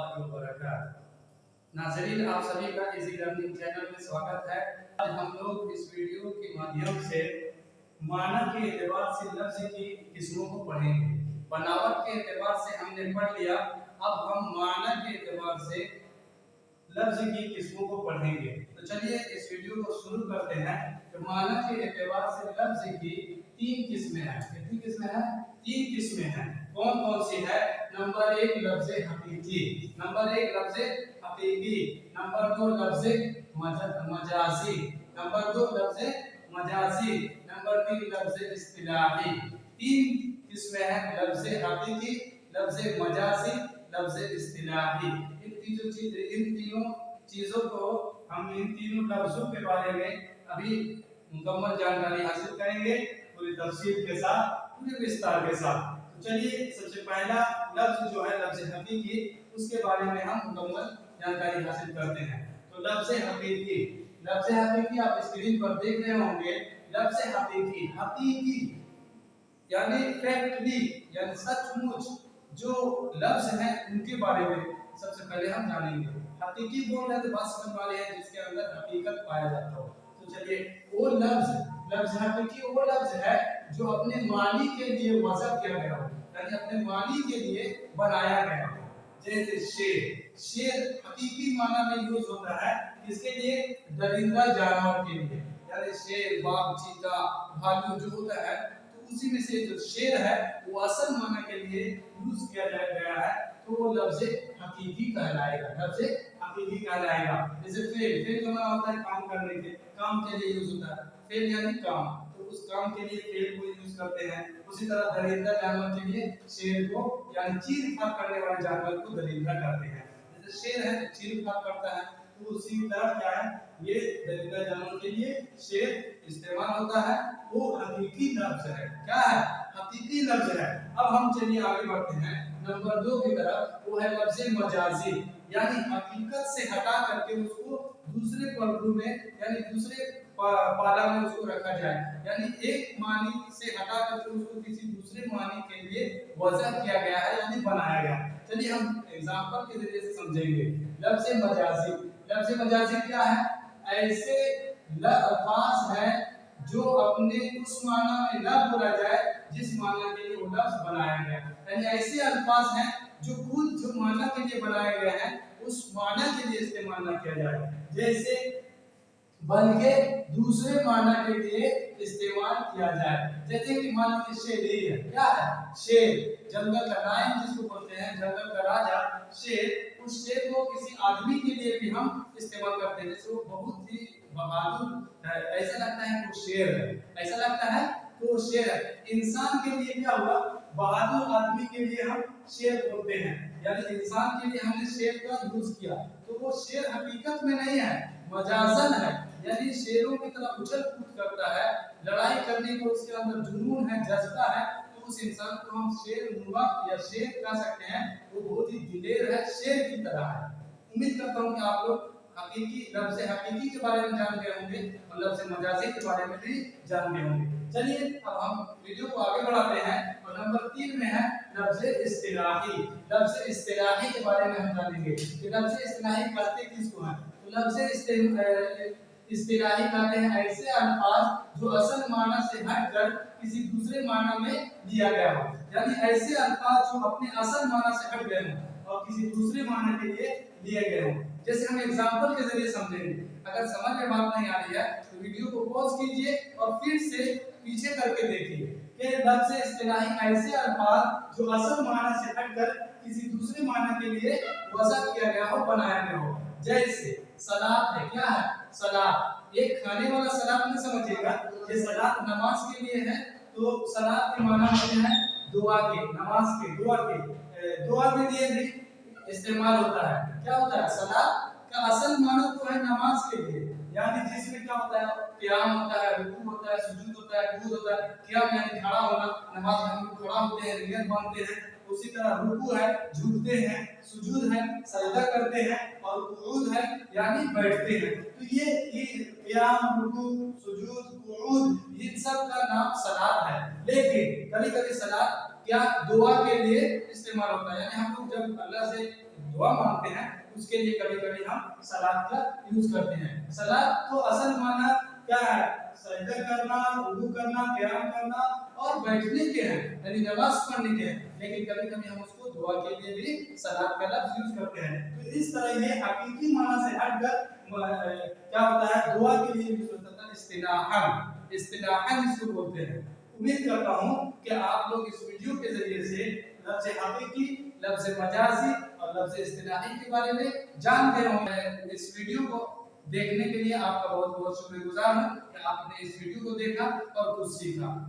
वरहमतुल्लाहि वबरकातुहू। नाज़रीन, आप सभी का इजी लर्निंग चैनल में स्वागत है। आज हम लोग इस वीडियो के माध्यम से मानक के एतबार से लफ्ज़ की किस्मों को पढ़ेंगे। बनावट के एतबार से हमने पढ़ लिया, अब हम मानक के एतबार से लफ्ज़ की किस्मों को पढ़ेंगे। तो चलिए इस वीडियो को शुरू करते हैं। तो मानक के एतबार से लफ्ज़ की तीन किस्में हैं। कितनी किस्में हैं? तीन किस्में हैं। कौन कौन सी है? नंबर एक लफ्ज़ हकीकी, नंबर एक लफ्ज़ हकीकी, नंबर दो लफ्ज़ मजाजी, नंबर दो लफ्ज़ मजाजी, नंबर तीन लफ्ज़ इस्तिलाही। तीन किस्में हैं, लफ्ज़ हकीकी, लफ्ज़ मजाजी, लफ्ज़ इस्तिलाही। इन तीनों चीजों को हम इन तीनों लफ्ज़ों के बारे में अभी मुकम्मल जानकारी हासिल करेंगे, पूरी तफसील के साथ, पूरे विस्तार के साथ। तो चलिए सबसे पहला लफ्ज़ जो है लफ्ज़ हकीकी, उसके बारे में हम मुकम्मल जानकारी हासिल करते हैं। तो लफ्ज़ हकीकी, लफ्ज़ हकीकी आप स्क्रीन पर देख रहे होंगे। लफ्ज़ हकीकी, हकीकी यानी फैक्टली, यानी सचमुच जो लफ्ज़ हैं उनके बारे में सबसे पहले हम जानेंगे। हकीकी बोल रहे हैं तो बात समझ वाले हैं जिसके अंदर हकीकत पाया जाता हो। तो चलिए वो लफ्ज़ हकीकी वो लफ्ज़ है जो अपने मानी के लिए वज़न किया गया हो, यानी अपने मानी के लिए बनाया गया हो। जैसे शेर, शेर हकीकी माना में यूज होता है इसके लिए दरिंदा जानवर के लिए, यानी शेर, बाघ, चीता, भालू जो होता है, तो उसी में से जो शेर है वो असल माना के लिए यूज किया गया है, तो वो लफ्ज़ हकीकी कहलाएगा, लफ्ज़ हकीकी कहलाएगा। जैसे फेल, फेल का मतलब होता है काम करने के, काम के लिए यूज होता है। फेल यानी काम, तो उस काम के लिए फेल को यूज करते हैं। उसी तरह दरिंदा जानवर के लिए शेर को, यानी चीर फाड़ करने वाले जानवर को दरिंदा कहते हैं। जैसे शेर है तो चीर फाड़ करता है, तो उसी तरह क्या है, ये दरिंदा जानवर के लिए शेर इस्तेमाल होता है। वो हकीकी लफ्ज़ है। क्या है? हकीकी लफ्ज़ है। अब हम चलिए आगे बढ़ते हैं नंबर दो की तरफ। वो है लफ्ज़ मजाजी, यानी हकीकत से हटा करके उसको दूसरे पहलू में, यानी दूसरे पाला में उसको रखा जाए, यानी एक मानी से हटा करके उसको किसी दूसरे मानी के लिए वज़न किया गया है, यानी बनाया गया। चलिए हम एग्जांपल के जरिए से समझेंगे। लफ्ज़ मजाजी, लफ्ज़ मजाजी क्या है? ऐसे अल्फाज हैं जो अपने उस माना में न बोला जाए जिस माना के लिए वो लफ्ज़ बनाया गया, यानी ऐसे अल्फाज हैं जो खुद जो माना के लिए बनाए गए हैं उस माना के लिए इस्तेमाल न किया जाए। जैसे बल्कि दूसरे माना के लिए इस्तेमाल किया जाए। जैसे कि मान लीजिए शेर ही है। क्या है? शेर, जंगल का लायन जिसको बोलते हैं, जंगल का राजा शेर। उस शेर को किसी आदमी के लिए भी हम इस्तेमाल करते हैं, जैसे वो बहुत ही बहादुर है, ऐसा लगता है वो शेर है, ऐसा लगता है तो शेर है। इंसान के लिए क्या हुआ? बहादुर आदमी के लिए हम शेर बोलते हैं, यानी इंसान के लिए हमने शेर का यूज किया, तो वो शेर हकीकत में नहीं है, मजाजन है, यानी शेरों की तरह उछल कूद करता है, लड़ाई करने को उसके अंदर जुनून है, जज्बा है, तो उस इंसान को हम शेर नुमा या शेर कह सकते हैं। वो बहुत ही दिलेर है, शेर की तरह है। उम्मीद करता हूँ कि आप लोग हकीकी लफ्ज़ हकीकी के बारे में जान गए होंगे और लफ्ज़ मजाजी के बारे में भी जान गए होंगे। चलिए अब हम वीडियो को आगे बढ़ाते हैं और नंबर 3 में है लफ्ज़ इस्तिलाही। लफ्ज़ इस्तिलाही के बारे में हम जानेंगे कि लफ्ज़ इस्तिलाही कहते किसको हैं। तो लफ्ज़ इस्तिलाही कहते हैं ऐसे अल्फाज जो असल माना से हटकर किसी दूसरे माना में लिया गया हो, यानी ऐसे अल्फाज जो अपने असल माना से हट गए हों और किसी दूसरे माना के लिए लिए गए हों। जैसे हम एग्जांपल के जरिए समझेंगे। अगर समझ में बात नहीं आ रही है तो वीडियो को पॉज कीजिए और फिर से पीछे करके देखिए कि लफ्ज़ इस्तिलाही ऐसे अल्फाज जो असल माना से हटकर किसी दूसरे माना के लिए वज़न किया गया हो, बनाया गया हो। जैसे सलात है। क्या है? सलात एक खाने वाला सलात नहीं समझिएगा, ये सलात नमाज के लिए है। तो सलात के माना होते हैं दुआ के, नमाज के, दुआ के लिए भी इस्तेमाल होता है। क्या होता है? सलात का असल माना तो है नमाज के लिए, यानी जिसमें क्या होता है? क़याम होता है, रुकू होता है, सुजूद होता है, कूद होता है। क़याम यानी खड़ा होना, नमाज में हम लोग खड़ा होते हैं, नियत बांधते हैं, उसी तरह रुकू है, झुकते हैं, सुजूद है, सजदा करते हैं, और कुऊद है यानी बैठते हैं। तो ये क़ियाम, रुकू, सुजूद, कुऊद इन सब का नाम सलात है। लेकिन कभी-कभी सलात क्या दुआ के लिए इस्तेमाल होता है, यानी हम लोग जब अल्लाह से दुआ मांगते हैं उसके लिए कभी-कभी हम सलात का यूज करते हैं। सलात तो असल माना क्या है? सजदा करना, रुकू करना, क़ियाम करना और बैठने के हैं, यानी नमाज पढ़ने के हैं। लेकिन कभी-कभी हम उसको दुआ के लिए भी सलात का लफ्ज यूज करते हैं। तो इस तरह ये हकीकी माना से हटकर क्या होता है, दुआ के लिए यूज होता है इस्तिनाहन। इस्तिनाहन इसको बोलते हैं। उम्मीद करता हूँ कि आप लोग इस वीडियो के जरिए से लफ्ज़ हकीकी, लफ्ज़ मजाजी और लफ्ज़ इस्तिलाही के बारे में जान गए होंगे। इस वीडियो को देखने के लिए आपका बहुत बहुत शुक्रगुजार हूँ कि आपने इस वीडियो को देखा और कुछ सीखा।